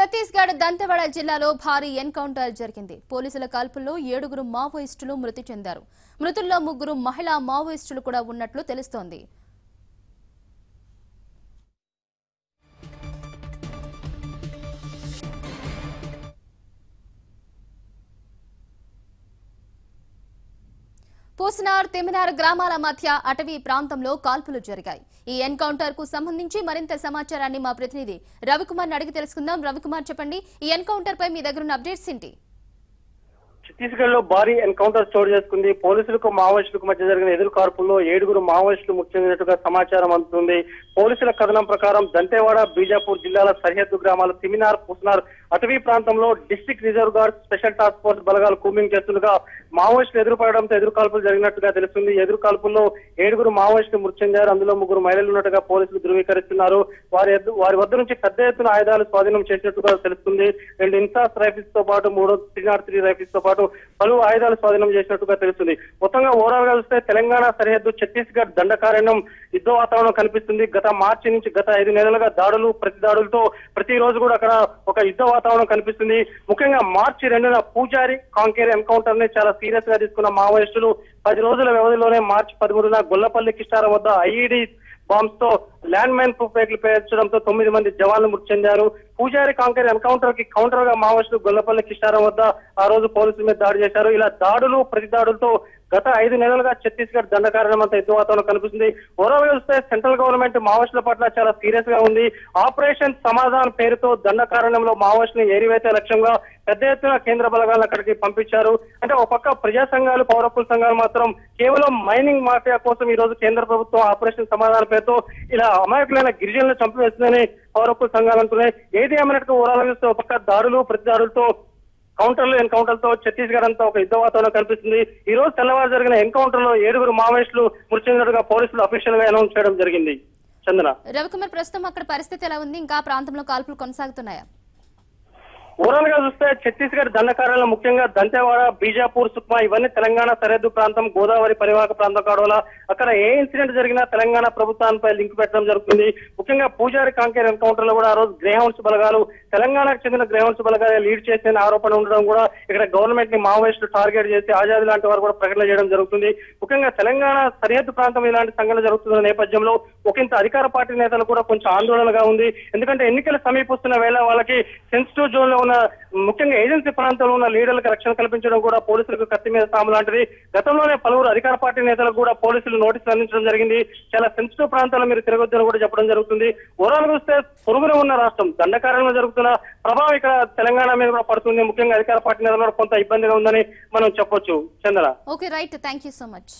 ఛత్తీస్గఢ్ దంతెవాడ జిల్లాలో భారీ ఎన్కౌంటర్ జరిగింది. పోలీసుల కాల్పుల్లో 7 మావోయిస్టులు మృతి చెందారు. మృతుల్లో 3 మహిళా మావోయిస్టులు కూడా ఉన్నట్లు తెలుస్తోంది. పూసనార్ తిమినార్ గ్రామాల మధ్య అటవీ ప్రాంతంలో కాల్పులు జరిగాయి. ఈ ఎన్కౌంటర్ కు సంబంధించి మరింత సమాచారాన్ని మా ప్రతినిధి రవికుమార్ అడిగి తెలుసుకుందాం. రవికుమార్, చెప్పండి, ఈ ఎన్కౌంటర్ పై మీ దగ్గర ఉన్న అప్డేట్స్ ఏంటి? ఛత్తీస్గఢ్ లో భారీ ఎన్కౌంటర్ చోటు చేసుకుంది. పోలీసులకు మావోయిస్టులకు మధ్య జరిగిన ఎదురు కాల్పుల్లో 7 మావోయిస్టులు మృతి చెందినట్టుగా సమాచారం అందుతుంది. పోలీసుల కథనం ప్రకారం దంతెవాడ, బీజాపూర్ జిల్లాల సరిహద్దు గ్రామాలు తిమినార్, పూసనార్ అటవీ ప్రాంతంలో district reserve guard, special task force బలగాలు కూంబింగ్ చేస్తుండగా మావోయిస్టులు ఎదురుపడడంతో ఎదురు కాల్పులు జరిగినట్టుగా తెలుస్తుంది. ఎదురు కాల్పుల్లో 7 మావోయిస్టులు మృతి చెందారు. అందులో 3 మహిళలు ఉన్నట్టుగా పోలీసులు ధృవీకరిస్తున్నారు. వారి వద్ద నుంచి పెద్ద ఎత్తున ఆయుధాలు స్వాధీనం చేసినట్టుగా తెలుస్తుంది. 2 ఇన్సాస్ రైఫిల్స్ తో పాటు 3 303 రైఫిల్స్ తో పాటు పలు ఆయుధాలు స్వాధీనం చేసినట్టుగా తెలుస్తుంది. మొత్తంగా ఓవరాల్ గా చూస్తే తెలంగాణ సరిహద్దు ఛత్తీస్గఢ్ దండకారణ్యం యుద్ధ వాతావరణం కనిపిస్తుంది. గత మార్చి నుంచి గత 5 నెలలుగా దాడులు, ప్రతి దాడులతో ప్రతిరోజు కూడా అక్కడ ఒక యుద్ధ వాతావరణం కనిపిస్తుంది. ముఖ్యంగా మార్చి 2న పూజారి కాంకేర్ ఎన్కౌంటర్ ని చాలా సీరియస్ గా తీసుకున్న మావోయిస్టులు 10 రోజుల వ్యవధిలోనే మార్చి 13న గొల్లపల్లి కిస్టారం వద్ద ఐఈడి బాంబ్స్ తో ల్యాండ్ మైన్ ప్రూఫ్ వెహికల్ పేర్చడంతో 9 మంది జవాన్లు మృతి చెందారు. పూజారి కాంకేర్ ఎన్కౌంటర్ కి కౌంటర్ గా మావోయిస్టులు గొల్లపల్లి కిస్టారం వద్ద ఆ రోజు పోలీసుల మీద దాడి చేశారు. ఇలా దాడులు, ప్రతి దాడులతో గత 5 నెలలుగా ఛత్తీస్గఢ్ దండకారణ్యం అంతా యుద్ధ వాతావరణం కనిపిస్తుంది. ఓవరాల్ చూస్తే సెంట్రల్ గవర్నమెంట్ మావోయిస్టుల పట్ల చాలా సీరియస్ గా ఉంది. ఆపరేషన్ సమాధాన్ పేరుతో దండకారణ్యంలో మావోయిస్టులను ఏరివేసే లక్ష్యంగా పెద్ద ఎత్తున కేంద్ర బలగాలను అక్కడికి పంపించారు. అంటే ఒక పక్క ప్రజా సంఘాలు, పౌర హక్కుల సంఘాలు మాత్రం కేవలం మైనింగ్ మాఫియా కోసం ఈ రోజు కేంద్ర ప్రభుత్వం ఆపరేషన్ సమాధాన పేరుతో ఇలా అమాయకులైన గిరిజనులను చంపివేస్తుందని పౌర హక్కుల సంఘాలు అంటున్నాయి. ఏది ఏమైనట్టు ఓవరాల్ చూస్తే ఒక పక్క దాడులు, ప్రతి దాడులతో కౌంటర్లు, ఎన్కౌంటర్లతో ఛత్తీస్గఢ్ అంతా ఒక యుద్ధ వాతావరణం కనిపిస్తుంది. ఈ రోజు తెల్లవారు జరిగిన ఎన్కౌంటర్ లో 7 మావోయిస్టులు మృతి చెందినట్టుగా పోలీసులు అఫీషియల్ గా అనౌన్స్ చేయడం జరిగింది. చందన, రవికుమార్, ప్రస్తుతం అక్కడ పరిస్థితి ఎలా ఉంది? ఇంకా ప్రాంతంలో కాల్పులు కొనసాగుతున్నాయా? ఓవరాల్ గా చూస్తే ఛత్తీస్గఢ్ దండకారణ్యంలో ముఖ్యంగా దంతెవాడ, బీజాపూర్, సుక్మా ఇవన్నీ తెలంగాణ సరిహద్దు ప్రాంతం, గోదావరి పరివాహక ప్రాంతం కావడం అక్కడ ఏ ఇన్సిడెంట్ జరిగినా తెలంగాణ ప్రభుత్వానికి లింక్ పెట్టడం జరుగుతుంది. ముఖ్యంగా పూజారి కాంకేర్ ఎన్కౌంటర్ లో కూడా ఆ రోజు గ్రేహౌండ్స్ బలగాలు, తెలంగాణకు చెందిన గ్రేహౌండ్స్ బలగాలు లీడ్ చేసిన ఆరోపణ ఉండడం కూడా ఇక్కడ గవర్నమెంట్ ని మావోయిస్టులు టార్గెట్ చేసి ఆజాదీ లాంటి వారు కూడా ప్రకటన చేయడం జరుగుతుంది. ముఖ్యంగా తెలంగాణ సరిహద్దు ప్రాంతం ఇలాంటి సంఘటన జరుగుతున్న నేపథ్యంలో ఒకంత అధికార పార్టీ నేతలు కూడా కొంచెం ఆందోళనగా ఉంది. ఎందుకంటే ఎన్నికలు సమీపిస్తున్న వేళ వాళ్ళకి సెన్సిటివ్ జోన్ లో ఉన్న ముఖ్యంగా ఏజెన్సీ ప్రాంతంలో ఉన్న లీడర్లకు రక్షణ కల్పించడం కూడా పోలీసులకు కత్తి మీద సాము లాంటిది. గతంలోనే పలువురు అధికార పార్టీ నేతలకు కూడా పోలీసులు నోటీసులు అందించడం జరిగింది. చాలా సెన్సిటివ్ ప్రాంతాల్లో మీరు తిరగొద్దని కూడా చెప్పడం జరుగుతుంది. ఓవరాల్ చూస్తే పొరుగున ఉన్న రాష్ట్రం దండకారణ్యంలో జరుగుతున్న ప్రభావం ఇక్కడ తెలంగాణ మీద కూడా పడుతుంది. ముఖ్యంగా అధికార పార్టీ నేతలు కొంత ఇబ్బందిగా ఉందని మనం చెప్పొచ్చు. Chandana. Okay, right, thank you so much.